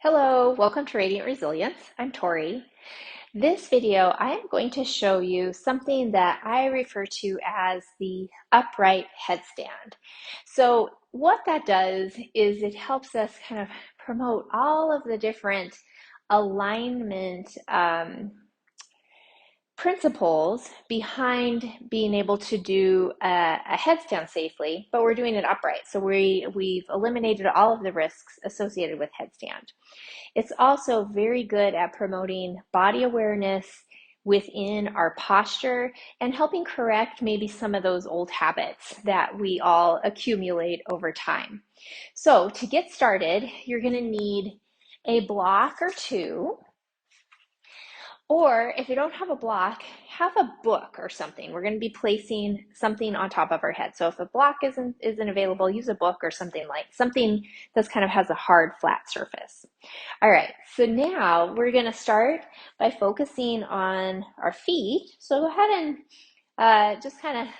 Hello, welcome to Radiant Resilience. I'm Tori. This video, I am going to show you something that I refer to as the upright headstand. So what that does is it helps us kind of promote all of the different alignment principles behind being able to do a headstand safely, but we're doing it upright. So we've eliminated all of the risks associated with headstand. It's also very good at promoting body awareness within our posture and helping correct maybe some of those old habits that we all accumulate over time. So to get started, you're going to need a block or two. Or if you don't have a block, have a book or something. We're going to be placing something on top of our head. So if a block isn't available, use a book or something that's kind of has a hard, flat surface. All right, so now we're going to start by focusing on our feet. So go ahead and just kind of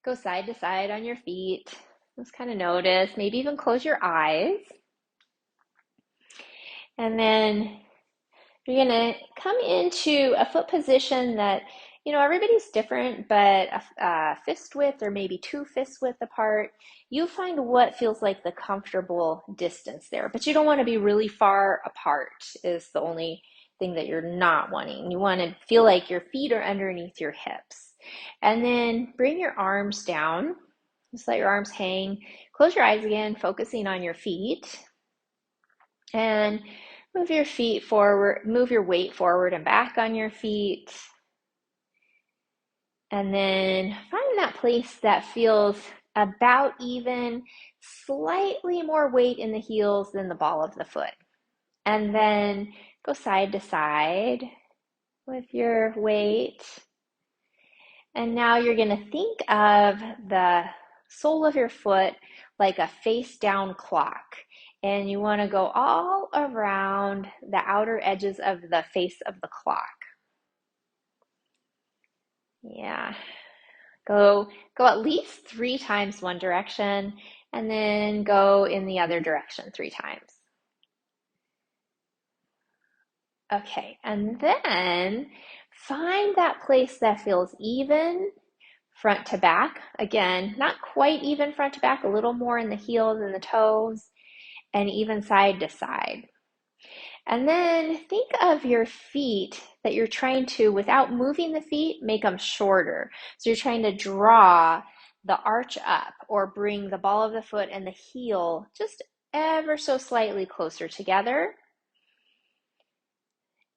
go side to side on your feet. Just kind of notice, maybe even close your eyes. And then you're going to come into a foot position that, everybody's different, but a fist width or maybe 2 fist width apart. You find what feels like the comfortable distance there, but you don't want to be really far apart is the only thing that you're not wanting. You want to feel like your feet are underneath your hips. And then bring your arms down. Just let your arms hang. Close your eyes again, focusing on your feet. And move your feet forward, move your weight forward and back on your feet. And then find that place that feels about even, slightly more weight in the heels than the ball of the foot. And then go side to side with your weight. And now you're going to think of the sole of your foot like a face down clock. And you want to go all around the outer edges of the face of the clock. Yeah. Go at least 3 times one direction and then go in the other direction 3 times. Okay, and then find that place that feels even front to back. Again, not quite even front to back, a little more in the heels and the toes, and even side to side. And then think of your feet that you're trying to, without moving the feet, make them shorter. So you're trying to draw the arch up or bring the ball of the foot and the heel just ever so slightly closer together.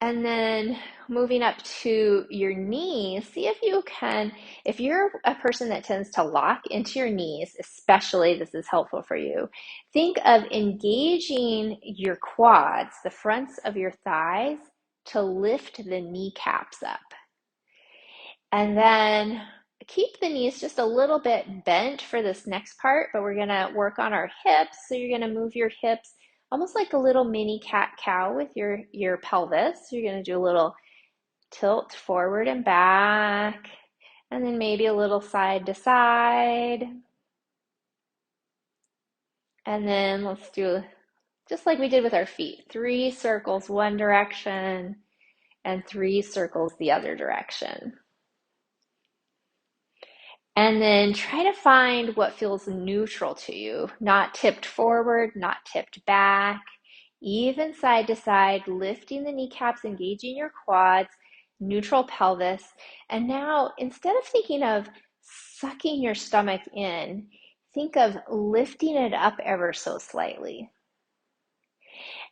And then moving up to your knees, see if you can, if you're a person that tends to lock into your knees, especially this is helpful for you, think of engaging your quads, the fronts of your thighs, to lift the kneecaps up. And then keep the knees just a little bit bent for this next part, but we're gonna work on our hips. So you're gonna move your hips almost like a little mini cat-cow with your pelvis. You're going to do a little tilt forward and back, and then maybe a little side to side. And then let's do, just like we did with our feet, 3 circles one direction and 3 circles the other direction. And then try to find what feels neutral to you, not tipped forward, not tipped back. Even side to side, lifting the kneecaps, engaging your quads, neutral pelvis. And now, instead of thinking of sucking your stomach in, think of lifting it up ever so slightly.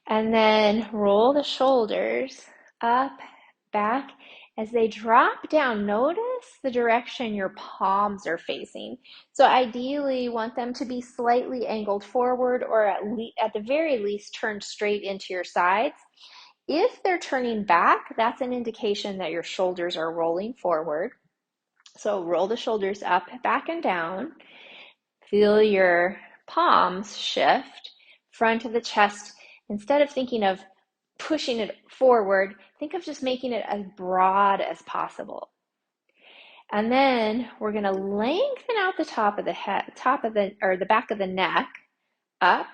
And then roll the shoulders up, back. As they drop down, notice the direction your palms are facing. So ideally, you want them to be slightly angled forward, or at the very least turned straight into your sides. If they're turning back, that's an indication that your shoulders are rolling forward. So roll the shoulders up, back, and down. Feel your palms shift, front of the chest. Instead of thinking of pushing it forward, think of just making it as broad as possible. And then we're going to lengthen out the top of the head, the back of the neck up.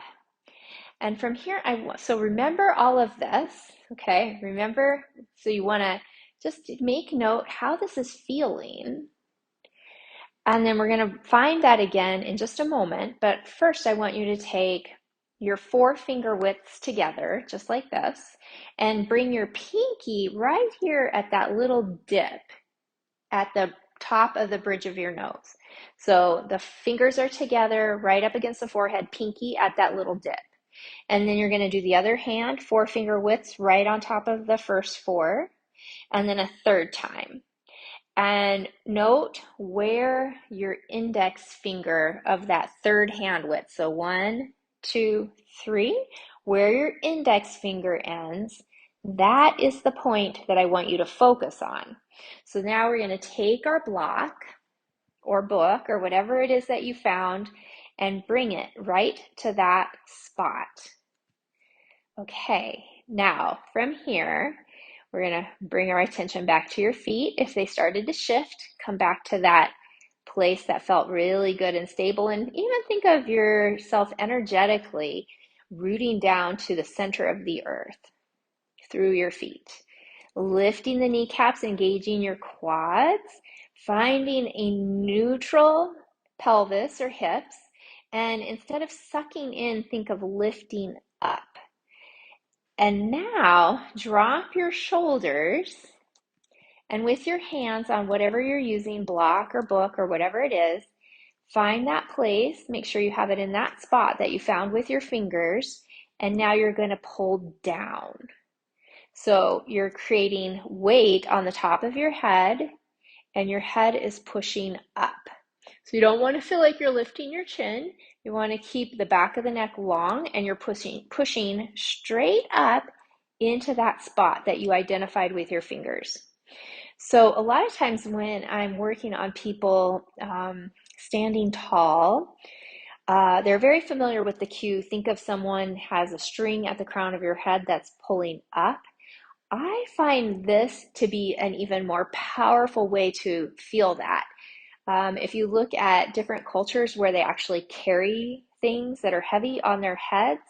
And from here, so remember all of this, okay? Remember, so you want to just make note how this is feeling. And then we're going to find that again in just a moment. But first, I want you to take your 4 finger widths together, just like this, and bring your pinky right here at that little dip at the top of the bridge of your nose. So the fingers are together right up against the forehead, pinky at that little dip. And then you're going to do the other hand, 4 finger widths right on top of the first 4, and then a third time. And note where your index finger of that third hand width, so 1, 2, 3, where your index finger ends, that is the point that I want you to focus on. So now we're going to take our block or book or whatever it is that you found and bring it right to that spot. Okay, now from here, we're going to bring our attention back to your feet. If they started to shift, come back to that place that felt really good and stable. And even think of yourself energetically rooting down to the center of the earth through your feet. Lifting the kneecaps, engaging your quads, finding a neutral pelvis or hips. And instead of sucking in, think of lifting up. And now drop your shoulders, and with your hands on whatever you're using, block or book or whatever it is, find that place. Make sure you have it in that spot that you found with your fingers. And now you're going to pull down. So you're creating weight on the top of your head, and your head is pushing up. So you don't want to feel like you're lifting your chin. You want to keep the back of the neck long, and you're pushing straight up into that spot that you identified with your fingers. So a lot of times when I'm working on people standing tall, they're very familiar with the cue. Think of someone has a string at the crown of your head that's pulling up. I find this to be an even more powerful way to feel that. If you look at different cultures where they actually carry things that are heavy on their heads,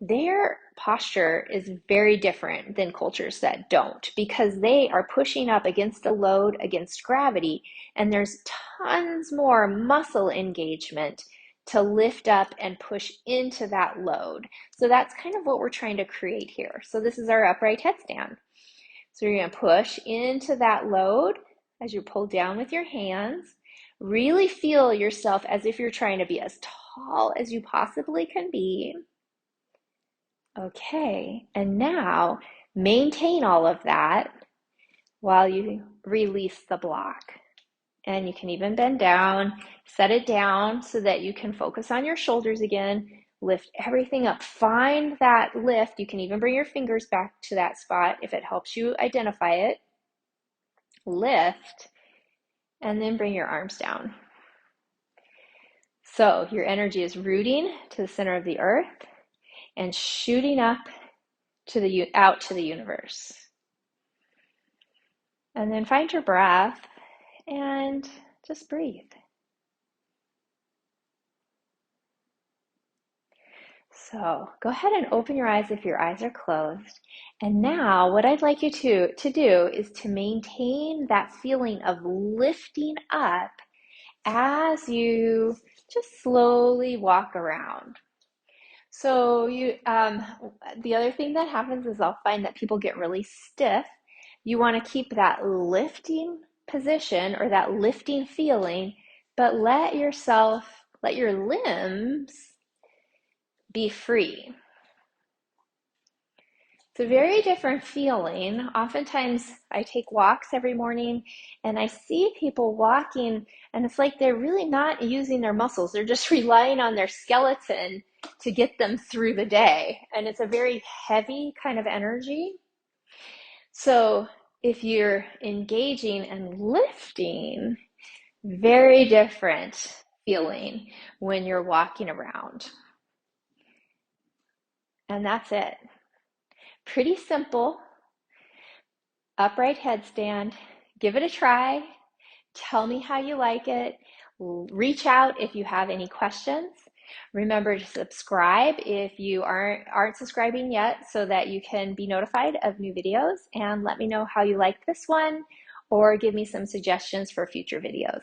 their posture is very different than cultures that don't, because they are pushing up against a load, against gravity, and there's tons more muscle engagement to lift up and push into that load. So that's kind of what we're trying to create here. So this is our upright headstand. So you're going to push into that load as you pull down with your hands. Really feel yourself as if you're trying to be as tall as you possibly can be. Okay, and now maintain all of that while you release the block. And you can even bend down, set it down so that you can focus on your shoulders again. Lift everything up. Find that lift. You can even bring your fingers back to that spot if it helps you identify it. Lift, and then bring your arms down. So your energy is rooting to the center of the earth and shooting up to out to the universe. And then find your breath and just breathe. So go ahead and open your eyes if your eyes are closed. And now what I'd like you to do is to maintain that feeling of lifting up as you just slowly walk around. So the other thing that happens is I'll find that people get really stiff. You want to keep that lifting position or that lifting feeling, but let your limbs be free. It's a very different feeling. Oftentimes I take walks every morning and I see people walking and it's like they're really not using their muscles. They're just relying on their skeleton to get them through the day. And it's a very heavy kind of energy. So if you're engaging and lifting, very different feeling when you're walking around. And that's it. Pretty simple. Upright headstand. Give it a try. Tell me how you like it. Reach out if you have any questions. Remember to subscribe if you aren't subscribing yet so that you can be notified of new videos, and let me know how you like this one or give me some suggestions for future videos.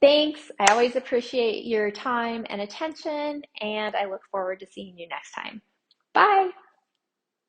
Thanks. I always appreciate your time and attention, and I look forward to seeing you next time. Bye.